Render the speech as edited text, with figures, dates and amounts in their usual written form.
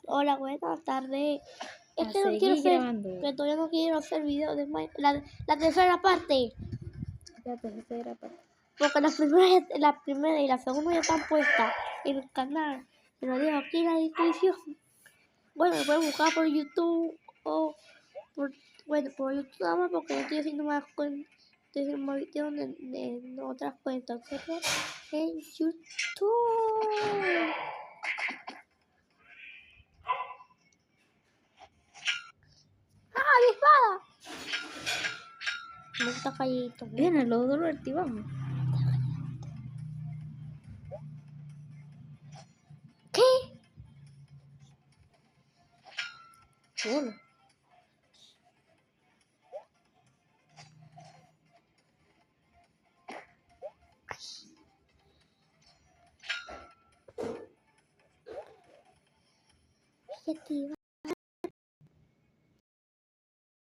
Hola, buenas tardes. Es A que no seguir quiero hacer, grabando. que todavía no quiero hacer video de la tercera parte. La tercera parte. Porque la primera y la segunda ya están puestas en el canal. Te lo dejo aquí en la descripción. Bueno, lo pueden buscar por YouTube o por YouTube nada más porque no estoy haciendo más cuentas. Estoy haciendo más videos de otras cuentas. ¿Cierto? En YouTube. ¡Ah, mi espada! Me está calladito. Bien, los dos lo activamos. ¿Qué? Hola. ¿Qué te